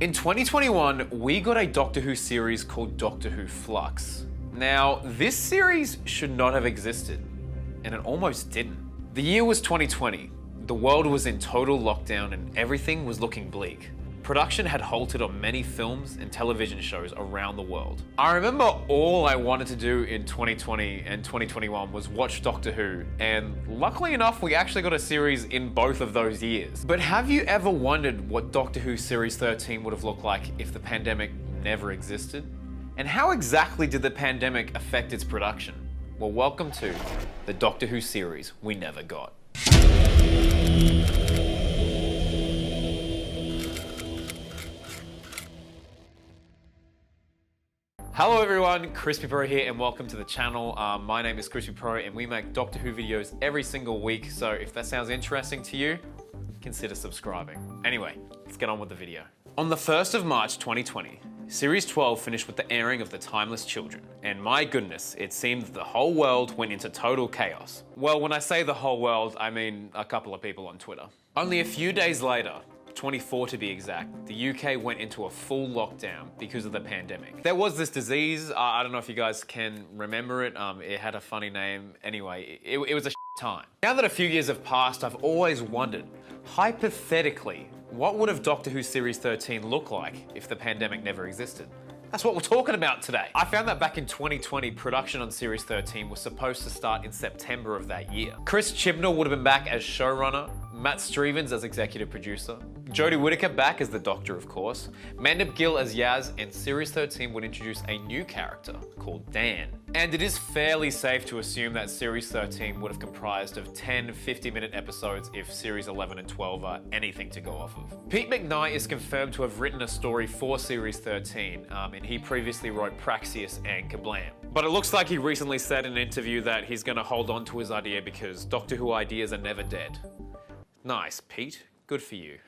In 2021, we got a Doctor Who series called Doctor Who Flux. Now, this series should not have existed, and it almost didn't. The year was 2020. The world was in total lockdown and everything was looking bleak. Production had halted on many films and television shows around the world. I remember all I wanted to do in 2020 and 2021 was watch Doctor Who, and luckily enough, we actually got a series in both of those years. But have you ever wondered what Doctor Who Series 13 would have looked like if the pandemic never existed? And how exactly did the pandemic affect its production? Well, welcome to the Doctor Who series we never got. Hello everyone, Crispy Pro here and welcome to the channel. My name is Crispy Pro and we make Doctor Who videos every single week, so if that sounds interesting to you, consider subscribing. Anyway, let's get on with the video. On the 1st of March 2020, Series 12 finished with the airing of The Timeless Children, and my goodness, it seemed that the whole world went into total chaos. Well, when I say the whole world, I mean a couple of people on Twitter. Only a few days later, 24 to be exact, the UK went into a full lockdown because of the pandemic. There was this disease, I don't know if you guys can remember it, it had a funny name. Anyway, it was a time. Now that a few years have passed, I've always wondered, hypothetically, what would have Doctor Who Series 13 look like if the pandemic never existed? That's what we're talking about today. I found that back in 2020, production on Series 13 was supposed to start in September of that year. Chris Chibnall would have been back as showrunner, Matt Stevens as executive producer, Jodie Whittaker back as the Doctor, of course, Mandip Gill as Yaz, and Series 13 would introduce a new character called Dan. And it is fairly safe to assume that Series 13 would have comprised of 10 50-minute episodes if Series 11 and 12 are anything to go off of. Pete McKnight is confirmed to have written a story for Series 13, and he previously wrote Praxeus and Kablam. But it looks like he recently said in an interview that he's going to hold on to his idea because Doctor Who ideas are never dead. Nice, Pete. Good for you.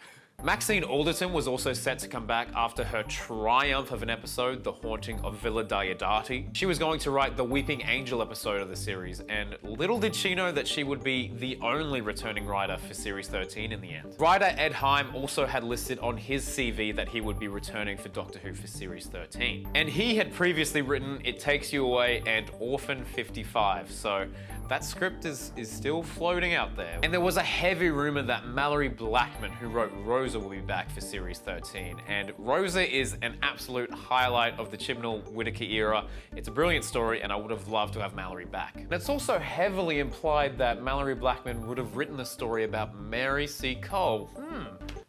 Maxine Alderton was also set to come back after her triumph of an episode, The Haunting of Villa Diodati. She was going to write the Weeping Angel episode of the series, and little did she know that she would be the only returning writer for Series 13 in the end. Writer Ed Heim also had listed on his CV that he would be returning for Doctor Who for Series 13. And he had previously written It Takes You Away and Orphan 55, so that script is still floating out there. And there was a heavy rumor that Mallory Blackman, who wrote Rosa, will be back for Series 13. And Rosa is an absolute highlight of the Chibnall-Whittaker era. It's a brilliant story and I would have loved to have Mallory back. And it's also heavily implied that Mallory Blackman would have written the story about Mary C. Cole.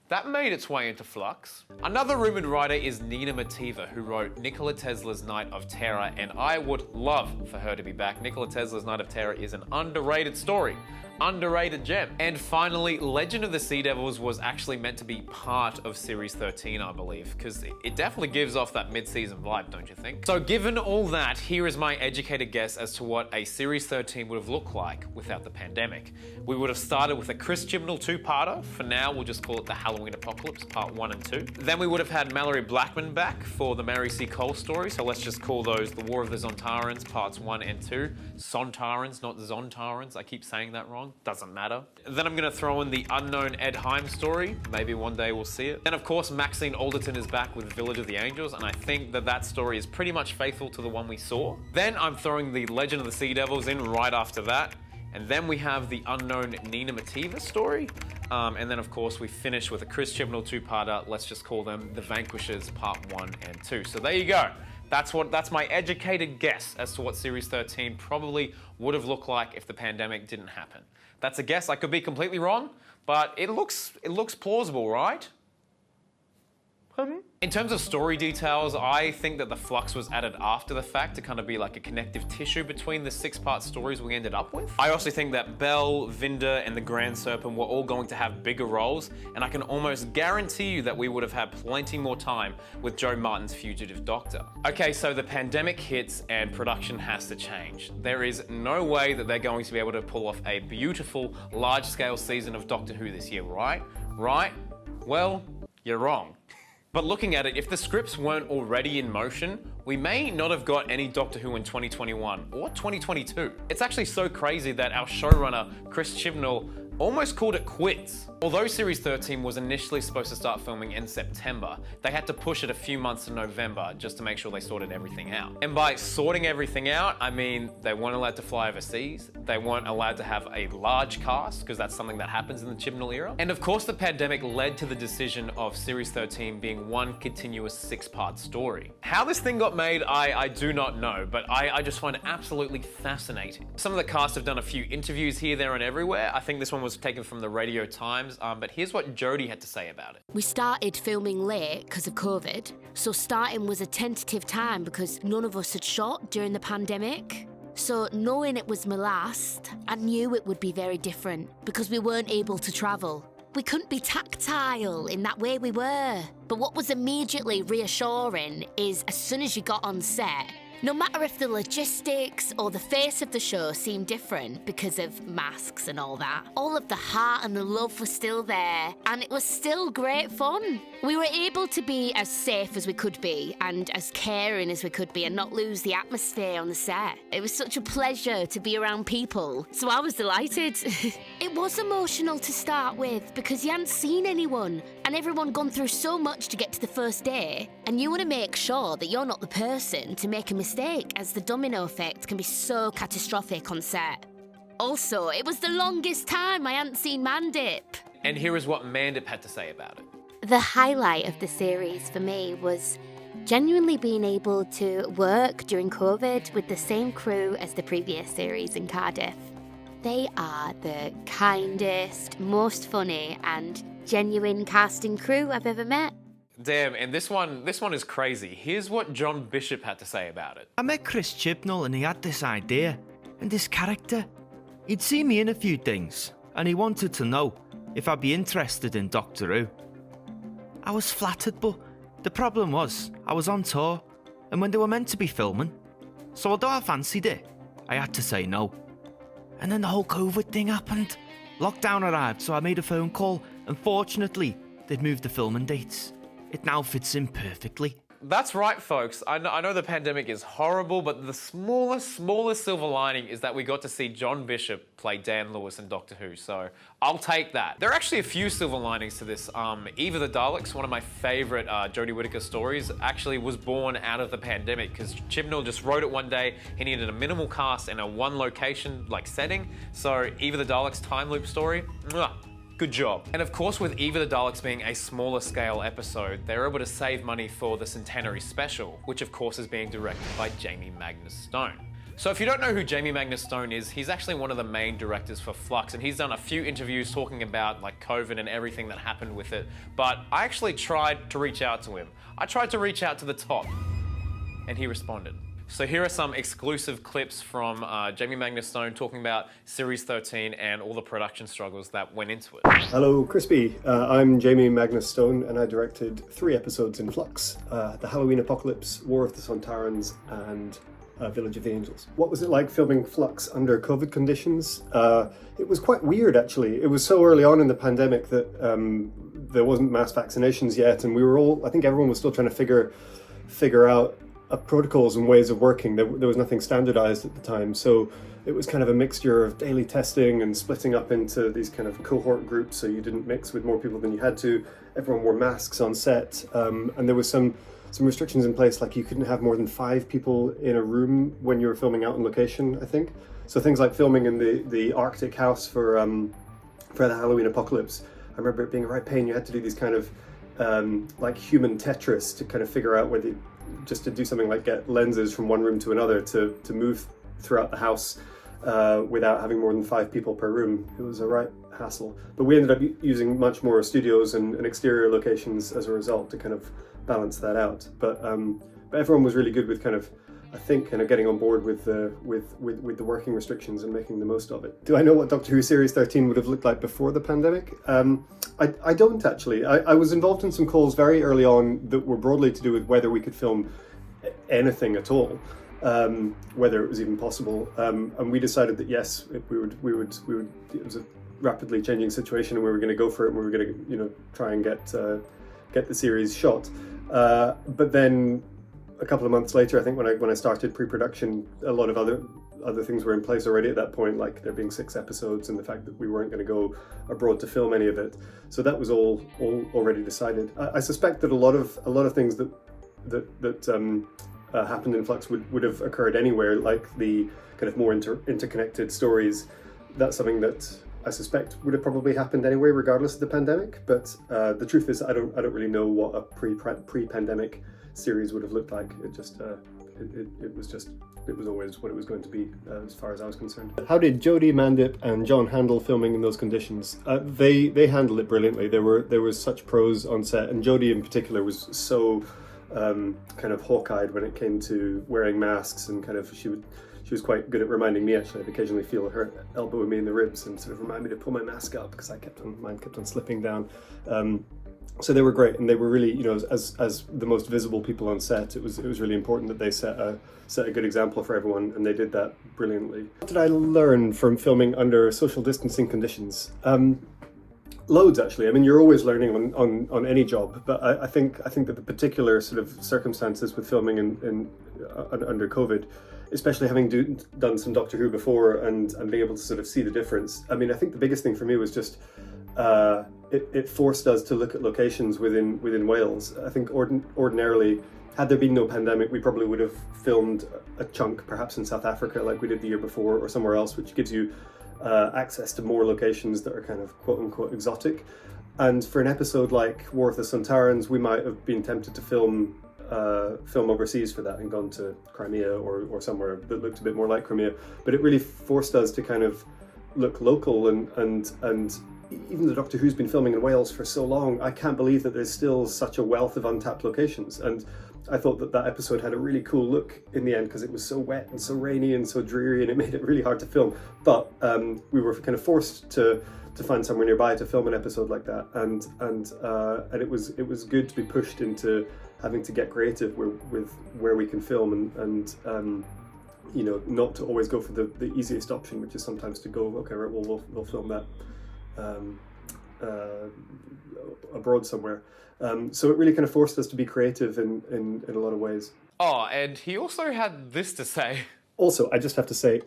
That made its way into Flux. Another rumored writer is Nina Mativa, who wrote Nikola Tesla's Night of Terror, and I would love for her to be back. Nikola Tesla's Night of Terror is an underrated story. Underrated gem. And finally, Legend of the Sea Devils was actually meant to be part of Series 13, I believe, because it definitely gives off that mid-season vibe, don't you think? So given all that, here is my educated guess as to what a Series 13 would have looked like without the pandemic. We would have started with a Chris Chibnall two-parter. For now, we'll just call it the Halloween Apocalypse, part 1 and 2. Then we would have had Mallory Blackman back for the Mary C. Cole story, so let's just call those the War of the Zontarans, parts 1 and 2. Sontarans, not Zontarans. I keep saying that wrong. Doesn't matter. Then I'm going to throw in the unknown Ed Heim story. Maybe one day we'll see it. Then of course Maxine Alderton is back with Village of the Angels, and I think that story is pretty much faithful to the one we saw. Then I'm throwing the Legend of the Sea Devils in right after that. And then we have the unknown Nina Mativa story. And then of course we finish with a Chris Chibnall two-parter. Let's just call them The Vanquishers part 1 and 2. So there you go. That's my educated guess as to what Series 13 probably would have looked like if the pandemic didn't happen. That's a guess. I could be completely wrong, but it looks plausible, right? In terms of story details, I think that the Flux was added after the fact to kind of be like a connective tissue between the 6-part stories we ended up with. I also think that Belle, Vinda, and the Grand Serpent were all going to have bigger roles, and I can almost guarantee you that we would have had plenty more time with Joe Martin's Fugitive Doctor. Okay, so the pandemic hits and production has to change. There is no way that they're going to be able to pull off a beautiful, large-scale season of Doctor Who this year, right? Right? Well, you're wrong. But looking at it, if the scripts weren't already in motion, We may not have got any Doctor Who in 2021 or 2022. It's actually so crazy that our showrunner, Chris Chibnall, almost called it quits. Although Series 13 was initially supposed to start filming in September, they had to push it a few months to November just to make sure they sorted everything out. And by sorting everything out, I mean they weren't allowed to fly overseas, they weren't allowed to have a large cast, because that's something that happens in the Chibnall era. And of course the pandemic led to the decision of Series 13 being one continuous 6-part story. How this thing got made, I do not know, but I just find it absolutely fascinating. Some of the cast have done a few interviews here, there, and everywhere. I think this one was taken from the Radio Times, but here's what Jodie had to say about it. We started filming late because of COVID, so starting was a tentative time because none of us had shot during the pandemic. So knowing it was my last, I knew it would be very different because we weren't able to travel. We couldn't be tactile in that way we were. But what was immediately reassuring is as soon as you got on set, no matter if the logistics or the face of the show seemed different because of masks and all that, all of the heart and the love was still there, and it was still great fun. We were able to be as safe as we could be and as caring as we could be and not lose the atmosphere on the set. It was such a pleasure to be around people, so I was delighted. It was emotional to start with because you hadn't seen anyone and everyone gone through so much to get to the first day, and you want to make sure that you're not the person to make a mistake, as the domino effect can be so catastrophic on set. Also, it was the longest time I hadn't seen Mandip. And here is what Mandip had to say about it. The highlight of the series for me was genuinely being able to work during COVID with the same crew as the previous series in Cardiff. They are the kindest, most funny and genuine casting crew I've ever met. Damn, and this one is crazy. Here's what John Bishop had to say about it. I met Chris Chibnall and he had this idea and this character. He'd seen me in a few things and he wanted to know if I'd be interested in Doctor Who. I was flattered, but the problem was I was on tour and when they were meant to be filming, so although I fancied it, I had to say no. And then the whole COVID thing happened. Lockdown arrived, so I made a phone call, and fortunately, they'd moved the filming dates. It now fits in perfectly. That's right, folks. I know the pandemic is horrible, but the smallest silver lining is that we got to see John Bishop play Dan Lewis in Doctor Who, so I'll take that. There are actually a few silver linings to this. Eve of the Daleks, one of my favourite Jodie Whittaker stories, actually was born out of the pandemic because Chibnall just wrote it one day. He needed a minimal cast and a one location setting, so Eve of the Daleks time loop story, mwah. Good job. And of course, with Eve of the Daleks being a smaller scale episode, they're able to save money for the Centenary Special, which of course is being directed by Jamie Magnus Stone. So if you don't know who Jamie Magnus Stone is, he's actually one of the main directors for Flux, and he's done a few interviews talking about COVID and everything that happened with it. But I actually tried to reach out to him. I tried to reach out to the top, and he responded. So here are some exclusive clips from Jamie Magnus Stone talking about Series 13 and all the production struggles that went into it. Hello, Crispy. I'm Jamie Magnus Stone, and I directed 3 episodes in Flux: The Halloween Apocalypse, War of the Sontarans, and Village of the Angels. What was it like filming Flux under COVID conditions? It was quite weird, actually. It was so early on in the pandemic that there wasn't mass vaccinations yet, and we were all, I think everyone was still trying to figure out protocols and ways of working. There was nothing standardized at the time, so it was kind of a mixture of daily testing and splitting up into these kind of cohort groups so you didn't mix with more people than you had to. Everyone wore masks on set, and there was some restrictions in place, like you couldn't have more than 5 people in a room when you were filming out on location, I think. So things like filming in the Arctic house for the Halloween Apocalypse, I remember it being a right pain. You had to do these kind of like human Tetris to kind of figure out whether just to do something like get lenses from one room to another to move throughout the house without having more than 5 people per room. It was a right hassle. But we ended up using much more studios and exterior locations as a result to kind of balance that out. But everyone was really good with kind of, I think, kind of getting on board with the working restrictions and making the most of it. Do I know what Doctor Who Series 13 would have looked like before the pandemic? I don't actually. I was involved in some calls very early on that were broadly to do with whether we could film anything at all, whether it was even possible. And we decided that yes, we would. It was a rapidly changing situation, and we were going to go for it. And we were going to, try and get the series shot. But then a couple of months later, I think when I started pre-production, a lot of other things were in place already at that point, like there being 6 episodes and the fact that we weren't going to go abroad to film any of it. So that was all already decided. I suspect that a lot of things that happened in Flux would have occurred anywhere, like the kind of more interconnected stories. That's something that I suspect would have probably happened anyway, regardless of the pandemic. But the truth is, I don't really know what a pre-pandemic series would have looked like. It was always what it was going to be, as far as I was concerned. How did Jodie, Mandip, and John handle filming in those conditions? They handled it brilliantly. There was such pros on set, and Jodie in particular was so kind of hawk-eyed when it came to wearing masks, and kind of she was quite good at reminding me. Actually, I'd occasionally feel her elbowing me in the ribs and sort of remind me to pull my mask up because mine kept on slipping down. So they were great, and they were really, as the most visible people on set, it was really important that they set a good example for everyone, and they did that brilliantly. What did I learn from filming under social distancing conditions? Loads, actually. I mean, you're always learning on any job, but I think that the particular sort of circumstances with filming under COVID, especially having done some Doctor Who before and being able to sort of see the difference. I mean, I think the biggest thing for me was just it forced us to look at locations within Wales. I think ordinarily, had there been no pandemic, we probably would have filmed a chunk perhaps in South Africa like we did the year before, or somewhere else, which gives you access to more locations that are kind of quote-unquote exotic. And for an episode like War of the Sontarans, we might have been tempted to film overseas for that and gone to Crimea or somewhere that looked a bit more like Crimea. But it really forced us to kind of look local, and even though Doctor Who's been filming in Wales for so long, I can't believe that there's still such a wealth of untapped locations. And I thought that episode had a really cool look in the end because it was so wet and so rainy and so dreary, and it made it really hard to film. But we were kind of forced to find somewhere nearby to film an episode like that, and it was good to be pushed into having to get creative with where we can film, and not to always go for the easiest option, which is sometimes to go, okay, right, well, we'll film that abroad somewhere. So it really kind of forced us to be creative in a lot of ways. Oh, and he also had this to say. Also, I just have to say,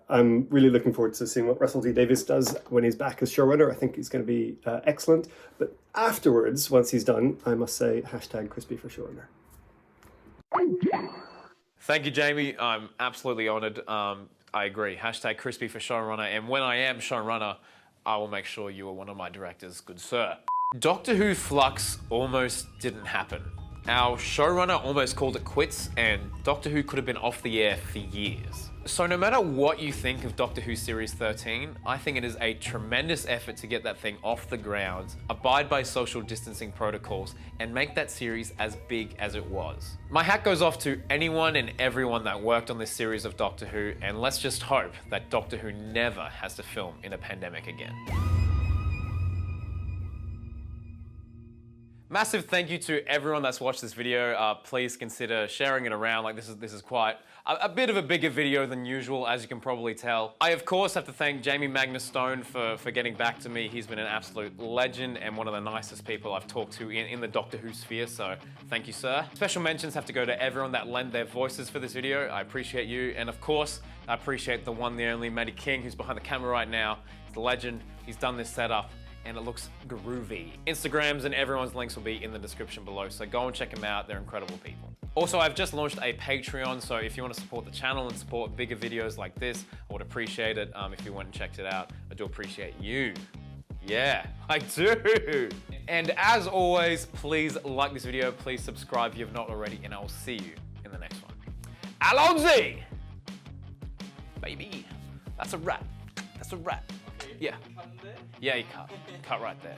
I'm really looking forward to seeing what Russell T Davies does when he's back as showrunner. I think he's going to be excellent. But afterwards, once he's done, I must say, #Crispy for showrunner. Thank you, Jamie. I'm absolutely honoured. I agree. #Crispy for showrunner. And when I am showrunner, I will make sure you are one of my directors, good sir. Doctor Who Flux almost didn't happen. Our showrunner almost called it quits, and Doctor Who could have been off the air for years. So no matter what you think of Doctor Who Series 13, I think it is a tremendous effort to get that thing off the ground, abide by social distancing protocols, and make that series as big as it was. My hat goes off to anyone and everyone that worked on this series of Doctor Who, and let's just hope that Doctor Who never has to film in a pandemic again. Massive thank you to everyone that's watched this video. Please consider sharing it around. Like this is quite a bit of a bigger video than usual, as you can probably tell. I of course have to thank Jamie Magnus Stone for getting back to me. He's been an absolute legend and one of the nicest people I've talked to in the Doctor Who sphere, so thank you, sir. Special mentions have to go to everyone that lent their voices for this video. I appreciate you, and of course, I appreciate the one, the only Matty King, who's behind the camera right now. He's a legend. He's done this setup, and it looks groovy. Instagrams and everyone's links will be in the description below, so go and check them out. They're incredible people. Also, I've just launched a Patreon, so if you want to support the channel and support bigger videos like this, I would appreciate it if you went and checked it out. I do appreciate you. Yeah, I do. And as always, please like this video, please subscribe if you have not already, and I will see you in the next one. Alonzi! Baby, that's a wrap. That's a wrap. Yeah. Yeah, you cut right there.